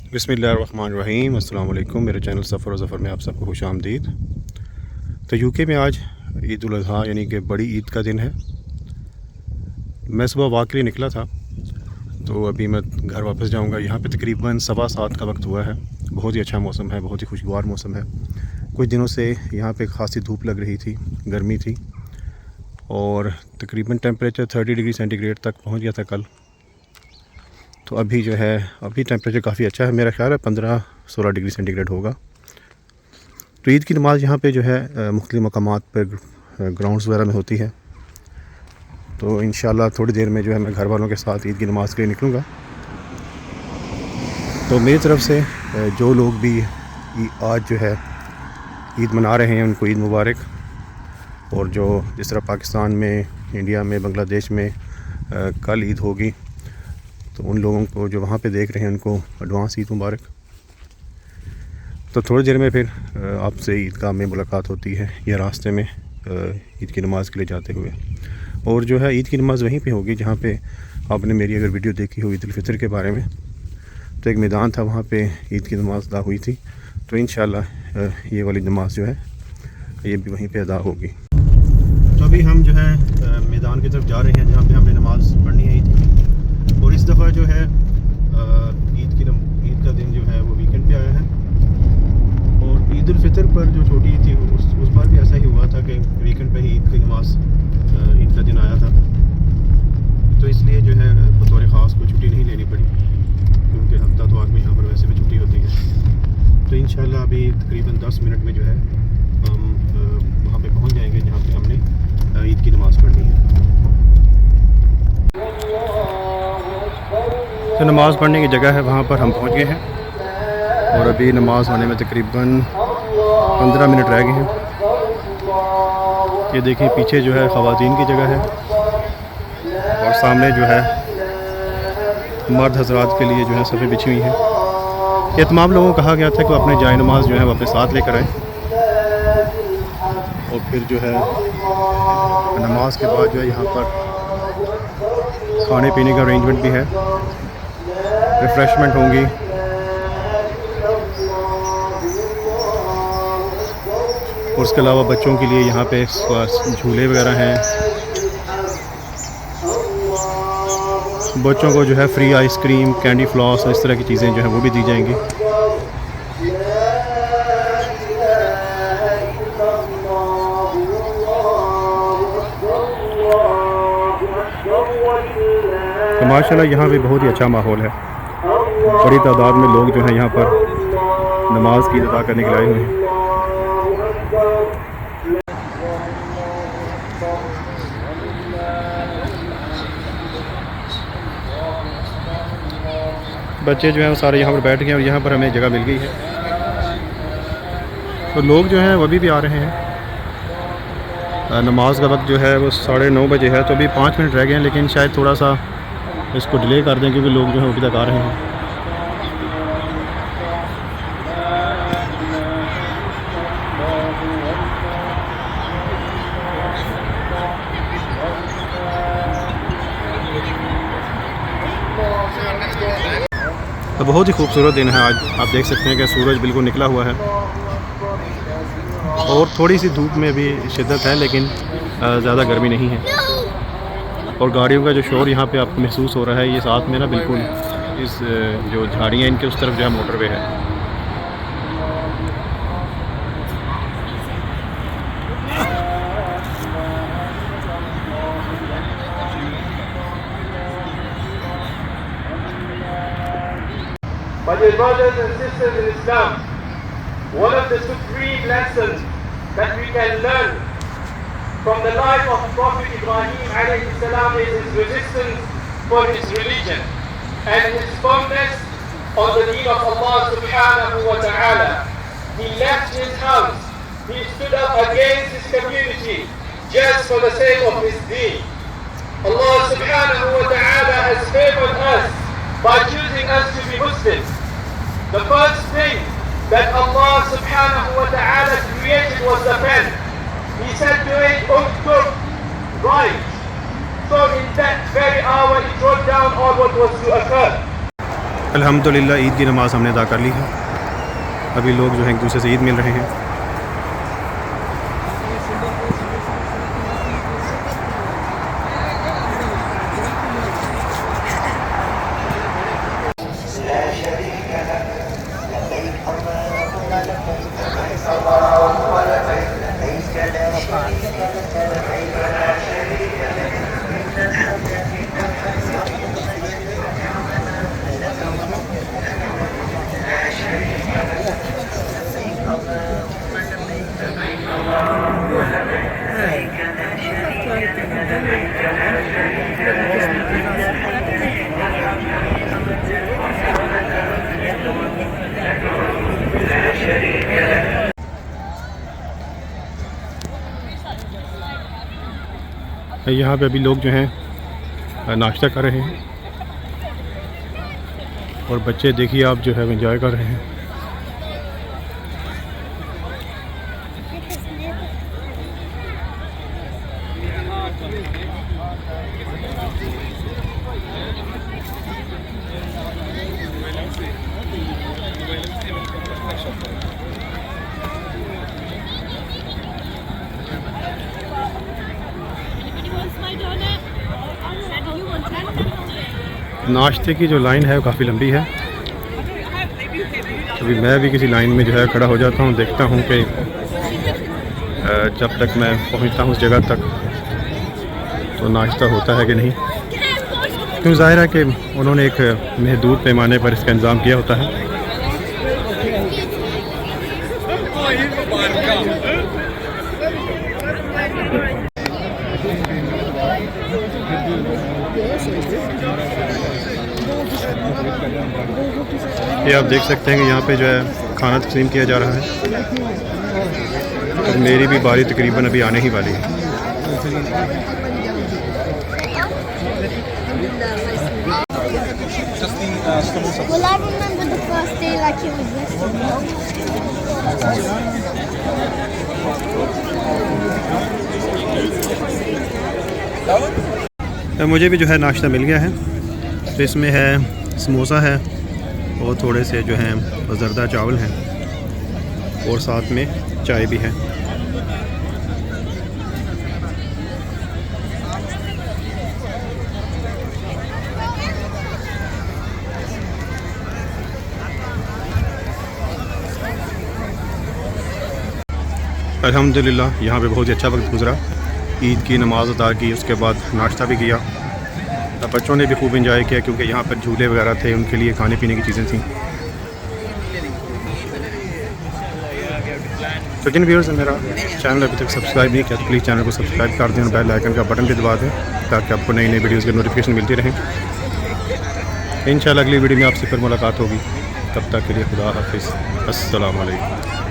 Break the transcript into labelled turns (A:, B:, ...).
A: बिस्मिल्लाहिर्रहमानिर्रहीम। अस्सलाम वालेकुम। मेरे चैनल सफ़र ज़फ़र में आप सबको खुश आमदीद। तो यूके में आज ईद उल अज़हा यानी कि बड़ी ईद का दिन है। मैं सुबह वॉक के लिए निकला था, तो अभी मैं घर वापस जाऊंगा। यहाँ पे तकरीबन 7:15 का वक्त हुआ है। बहुत ही अच्छा मौसम है, बहुत ही खुशगवार मौसम है। कुछ दिनों से यहाँ पे खासी धूप लग रही थी, गर्मी थी, और तकरीबन टेम्परेचर 30 डिग्री सेंटीग्रेड तक पहुँच गया था कल। तो अभी जो है, अभी टेम्परेचर काफ़ी अच्छा है। मेरा ख्याल है 15-16 डिग्री सेंटीग्रेड होगा। तो ईद की नमाज़ यहाँ पे जो है मुख्तलिफ़ मकामात पर ग्राउंड्स वगैरह में होती है। तो इंशाल्लाह थोड़ी देर में जो है मैं घर वालों के साथ ईद की नमाज़ के लिए निकलूँगा। तो मेरी तरफ़ से जो लोग भी आज जो है ईद मना रहे हैं उनको ईद मुबारक। और जो जिस तरह पाकिस्तान में, इंडिया में, बांग्लादेश में कल ईद होगी, तो उन लोगों को जो वहाँ पे देख रहे हैं उनको एडवांस ईद मुबारक। तो थोड़ी देर में फिर आपसे ईदगाह में मुलाकात होती है या रास्ते में ईद की नमाज़ के लिए जाते हुए। और जो है ईद की नमाज़ वहीं पे होगी जहाँ पे आपने मेरी अगर वीडियो देखी हो ईद उल फितर के बारे में, तो एक मैदान था, वहाँ पे ईद की नमाज़ अदा हुई थी। तो इंशाल्लाह ये वाली नमाज़ जो है ये भी वहीं पे अदा होगी। तो अभी हम जो है मैदान की तरफ जा रहे हैं जहाँ पे हमने नमाज़ पढ़नी है ईद की। और इस दफ़ा जो है ईद का दिन जो है वो वीकेंड पे आया है। और ईद उल फितर पर जो छोटी ईद थी उस बार भी ऐसा ही हुआ था कि वीकेंड पे ही ईद की नमाज़ ईद का दिन आया था। तो इसलिए जो है बतौर ख़ास कोई छुट्टी नहीं लेनी पड़ी, क्योंकि हफ्ता तो आज में यहाँ पर वैसे भी छुट्टी होती है। तो इंशाल्लाह अभी तकरीबन 10 मिनट में जो है हम वहाँ पे पहुँच जाएंगे जहाँ पे हमने ईद की नमाज़ पढ़नी है। तो नमाज़ पढ़ने की जगह है, वहाँ पर हम पहुँच गए हैं। और अभी नमाज़ होने में तकरीबन 15 मिनट रह गए हैं। ये देखिए पीछे जो है ख़वातीन की जगह है, और सामने जो है मर्द हज़रात के लिए जो है सफ़ें बिछी हुई हैं। ये तमाम लोगों को कहा गया था कि वो अपने जाए नमाज जो है वो अपने साथ लेकर आए। और फिर जो है नमाज के बाद जो है यहाँ पर खाने पीने का अरेंजमेंट भी है, रिफ़्रेशमेंट होंगी। और उसके अलावा बच्चों के लिए यहाँ पे झूले वगैरह हैं। बच्चों को जो है फ्री आइसक्रीम, कैंडी फ्लॉस और इस तरह की चीज़ें जो है वो भी दी जाएंगी। तो माशाल्लाह यहाँ भी बहुत ही अच्छा माहौल है। बड़ी तादाद में लोग जो हैं यहाँ पर नमाज की अदा करने के लिए आए हुए हैं। बच्चे जो हैं वो सारे यहाँ पर बैठ गए और यहाँ पर हमें जगह मिल गई है। तो लोग जो हैं वो अभी भी आ रहे हैं। नमाज का वक्त जो है वो 9:30 बजे है, तो अभी 5 मिनट रह गए हैं, लेकिन शायद थोड़ा सा इसको डिले कर दें क्योंकि लोग जो हैं अभी तक आ रहे हैं। तो बहुत ही खूबसूरत दिन है आज। आप देख सकते हैं कि सूरज बिल्कुल निकला हुआ है और थोड़ी सी धूप में भी शिद्दत है, लेकिन ज़्यादा गर्मी नहीं है। और गाड़ियों का जो शोर यहाँ पे आपको महसूस हो रहा है, ये साथ में ना बिल्कुल इस जो झाड़ियाँ इनके उस तरफ जो है मोटरवे है।
B: But dear brothers and sisters in Islam, one of the supreme lessons that we can learn from the life of Prophet Ibrahim alayhi salam is his resistance for his religion and his firmness on the deen of Allah subhanahu wa ta'ala. He left his house, he stood up against his community just for the sake of his deen. Allah subhanahu wa ta'ala has favored us by choosing us to be Muslims. The first thing that Allah subhanahu wa ta'ala created was the pen. He said to it, "Uktub," write. So in that very hour it wrote down all what was to occur.
A: अल्हम्दुलिल्लाह ईद की नमाज़ हमने अदा कर ली है। अभी लोग जो हैं एक दूसरे से ईद मिल रहे हैं। यहाँ पे अभी लोग जो हैं नाश्ता कर रहे हैं और बच्चे देखिए आप जो है एंजॉय कर रहे हैं। नाश्ते की जो लाइन है वो काफ़ी लंबी है। अभी मैं भी किसी लाइन में जो है खड़ा हो जाता हूँ, देखता हूँ कि जब तक मैं पहुँचता हूँ उस जगह तक तो नाश्ता होता है कि नहीं, क्योंकि ज़ाहिर है कि उन्होंने एक महदूद पैमाने पर इसका इंतज़ाम किया होता है। ये आप देख सकते हैं कि यहाँ पे जो है खाना तकसीम किया जा रहा है और मेरी भी बारी तकरीबन अभी आने ही वाली है।
C: Well, I remember the first day like it was yesterday.
A: मुझे भी जो है नाश्ता मिल गया है। तो इसमें है समोसा है और थोड़े से जो हैं ज़रदा चावल हैं और साथ में चाय भी है। अल्हम्दुलिल्लाह यहाँ पे बहुत ही अच्छा वक्त गुज़रा। ईद की नमाज़ अदा की, उसके बाद नाश्ता भी किया। बच्चों ने भी खूब एंजॉय किया क्योंकि यहाँ पर झूले वगैरह थे, उनके लिए खाने पीने की चीज़ें थीं। तो जिन व्यूअर्स ने मेरा चैनल अभी तक सब्सक्राइब नहीं किया तो प्लीज़ चैनल को सब्सक्राइब कर दें और बेल आइकन का बटन भी दबा दें ताकि आपको नई नई वीडियोज़ की नोटिफिकेशन मिलती रहें। इंशाल्लाह अगली वीडियो में आपसे फिर मुलाकात होगी। तब तक के लिए खुदा हाफिज़। अस्सलाम वालेकुम।